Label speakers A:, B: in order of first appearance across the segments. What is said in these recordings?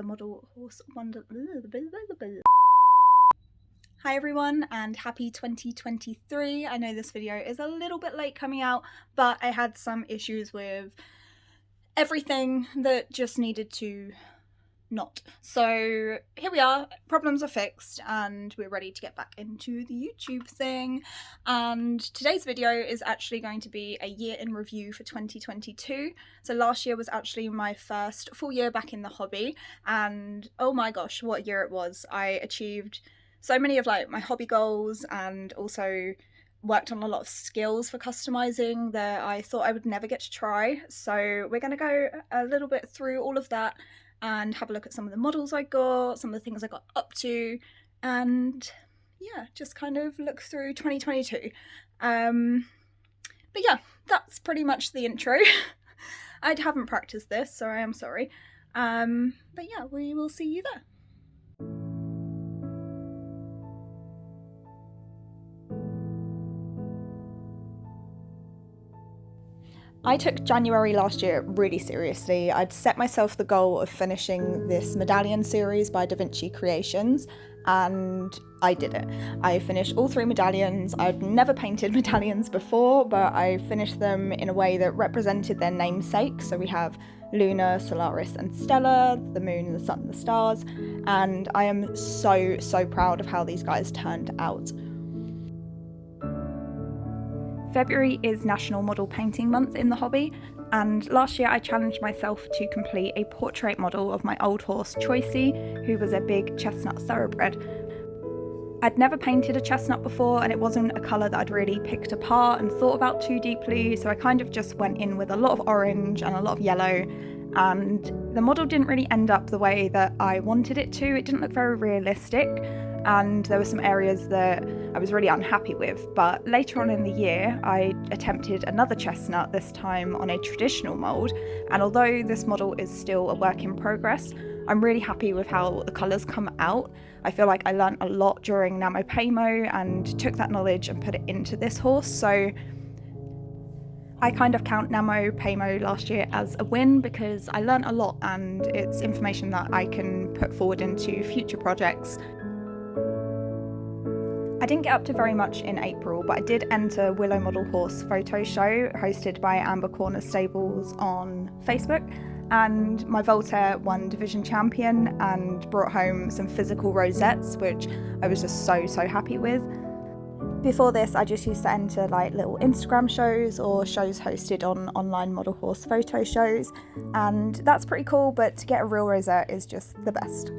A: the model horse wonder. Hi everyone and happy 2023. I know this video is a little bit late coming out, but I had some issues with everything that just needed to not. So here we are, problems are fixed and we're ready to get back into the YouTube thing. And today's video is actually going to be a year in review for 2022. So last year was actually my first full year back in the hobby, and oh my gosh, what a year it was. I achieved so many of my hobby goals and also worked on a lot of skills for customizing that I thought I would never get to try. So we're going to go a little bit through all of that and have a look at some of the models I got, some of the things I got up to, and yeah, just kind of look through 2022. But yeah, that's pretty much the intro. I haven't practiced this, so I am sorry. But yeah, we will see you there. I took January last year really seriously. I'd set myself the goal of finishing this medallion series by Da Vinci Creations, and I did it. I finished all 3 medallions. I'd never painted medallions before, but I finished them in a way that represented their namesake. So we have Luna, Solaris and Stella, the moon, the sun and the stars, and I am so proud of how these guys turned out. February is National Model Painting Month in the hobby, and last year I challenged myself to complete a portrait model of my old horse Choicey, who was a big chestnut thoroughbred. I'd never painted a chestnut before, and it wasn't a colour that I'd really picked apart and thought about too deeply, so I kind of just went in with a lot of orange and a lot of yellow, and the model didn't really end up the way that I wanted it to. It didn't look very realistic, and there were some areas that I was really unhappy with. But later on in the year I attempted another chestnut, this time on a traditional mould, and although this model is still a work in progress, I'm really happy with how the colours come out. I feel like I learnt a lot during NaMoPaMo and took that knowledge and put it into this horse, so I kind of count NaMoPaMo last year as a win because I learnt a lot and it's information that I can put forward into future projects. I didn't get up to very much in April, but I did enter Willow Model Horse photo show hosted by Amber Corner Stables on Facebook, and my Voltaire won division champion and brought home some physical rosettes, which I was just so happy with. Before this, I just used to enter like little Instagram shows or shows hosted on online model horse photo shows, and that's pretty cool, but to get a real rosette is just the best.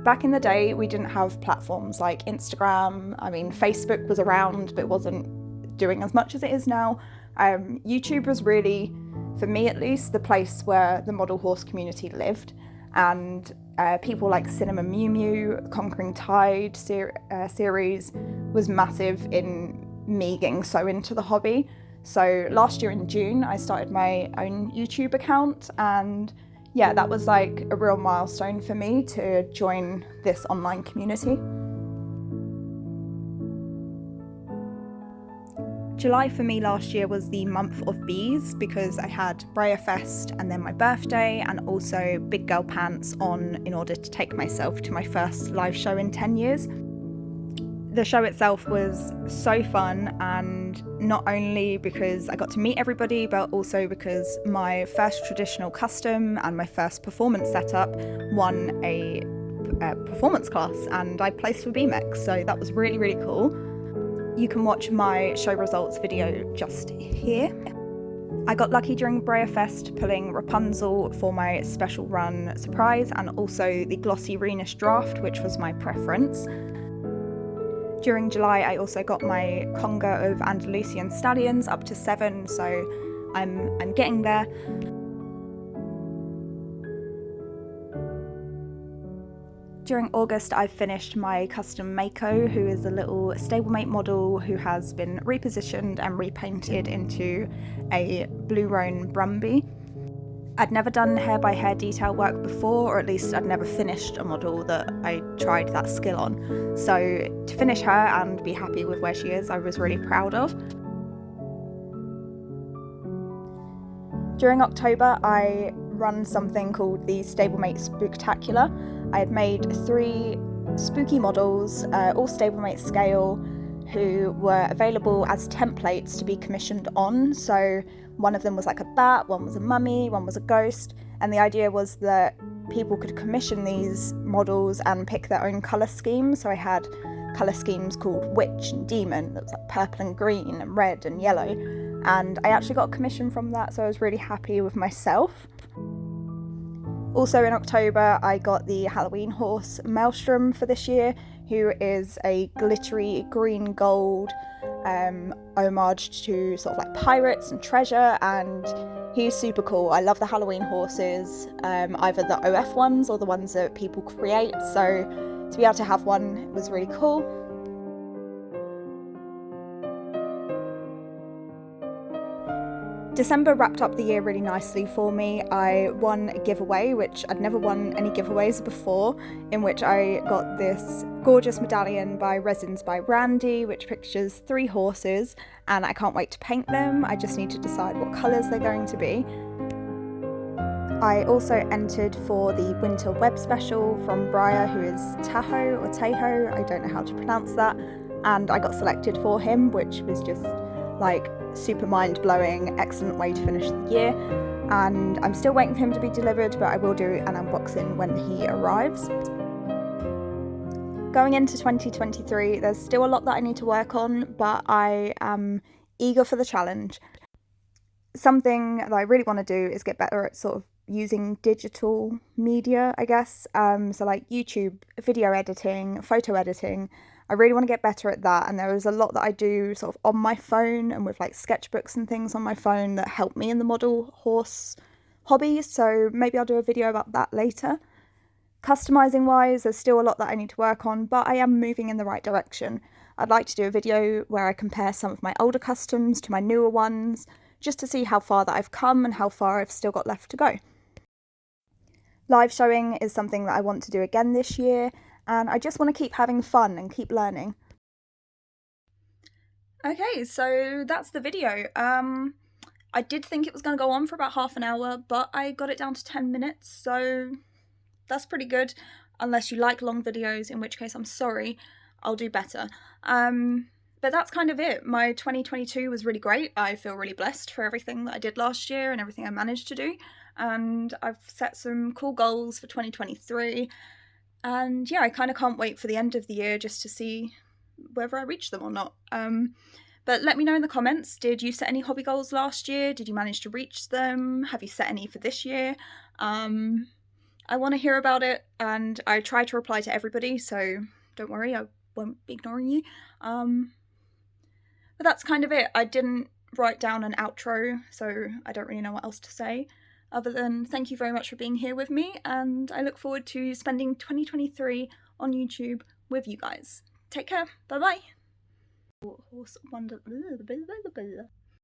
A: Back in the day, we didn't have platforms like Instagram. I mean, Facebook was around, but it wasn't doing as much as it is now. YouTube was really, for me at least, the place where the model horse community lived, and people like Cinema Mew Mew, Conquering Tide series was massive in me getting so into the hobby. So last year in June, I started my own YouTube account, and yeah, that was like a real milestone for me to join this online community. July for me last year was the month of bees because I had Breyer Fest and then my birthday, and also Big Girl Pants on in order to take myself to my first live show in 10 years. The show itself was so fun, and not only because I got to meet everybody, but also because my first traditional custom and my first performance setup won a performance class, and I placed for BMX, so that was really cool. You can watch my show results video just here. I got lucky during Breyer Fest pulling Rapunzel for my special run surprise, and also the glossy Rhenish draft, which was my preference. During July, I also got my conga of Andalusian stallions up to 7, so I'm getting there. During August, I finished my custom Mako, who is a little stablemate model who has been repositioned and repainted into a Blue Roan Brumby. I'd never done hair-by-hair detail work before, or at least I'd never finished a model that I tried that skill on. So to finish her and be happy with where she is, I was really proud of. During October, I run something called the Stablemate Spooktacular. I had made 3 spooky models, all Stablemate scale, who were available as templates to be commissioned on. So one of them was like a bat, one was a mummy, one was a ghost, and the idea was that people could commission these models and pick their own colour scheme. So I had colour schemes called witch and demon, that was like purple and green and red and yellow, and I actually got a commission from that, so I was really happy with myself. Also in October, I got the Halloween horse Maelstrom for this year, who is a glittery green gold homage to sort of like pirates and treasure, and he's super cool. I love the Halloween horses, either the OF ones or the ones that people create, so to be able to have one was really cool. December wrapped up the year really nicely for me. I won a giveaway, which I'd never won any giveaways before, in which I got this gorgeous medallion by Resins by Randy, which pictures 3 horses, and I can't wait to paint them. I just need to decide what colours they're going to be. I also entered for the Winter Web Special from Briar, who is Tahoe or Teho, I don't know how to pronounce that, and I got selected for him, which was just like super mind-blowing, excellent way to finish the year, and I'm still waiting for him to be delivered, but I will do an unboxing when he arrives. Going into 2023, there's still a lot that I need to work on, but I am eager for the challenge. Something that I really want to do is get better at sort of using digital media, I guess, so like YouTube, video editing, photo editing. I really want to get better at that, and there is a lot that I do sort of on my phone and with like sketchbooks and things on my phone that help me in the model horse hobby, so maybe I'll do a video about that later. Customizing wise, there's still a lot that I need to work on, but I am moving in the right direction. I'd like to do a video where I compare some of my older customs to my newer ones, just to see how far that I've come and how far I've still got left to go. Live showing is something that I want to do again this year, and I just want to keep having fun and keep learning. Okay, so that's the video. I did think it was going to go on for about half an hour, but I got it down to 10 minutes, so that's pretty good, unless you like long videos, in which case I'm sorry, I'll do better. But that's kind of it. My 2022 was really great. I feel really blessed for everything that I did last year and everything I managed to do, and I've set some cool goals for 2023, and yeah, I kind of can't wait for the end of the year just to see whether I reach them or not. But let me know in the comments, did you set any hobby goals last year? Did you manage to reach them? Have you set any for this year? I want to hear about it, and I try to reply to everybody, so don't worry, I won't be ignoring you. But that's kind of it. I didn't write down an outro, so I don't really know what else to say, other than thank you very much for being here with me, and I look forward to spending 2023 on YouTube with you guys. Take care. Bye-bye. Horse wonder.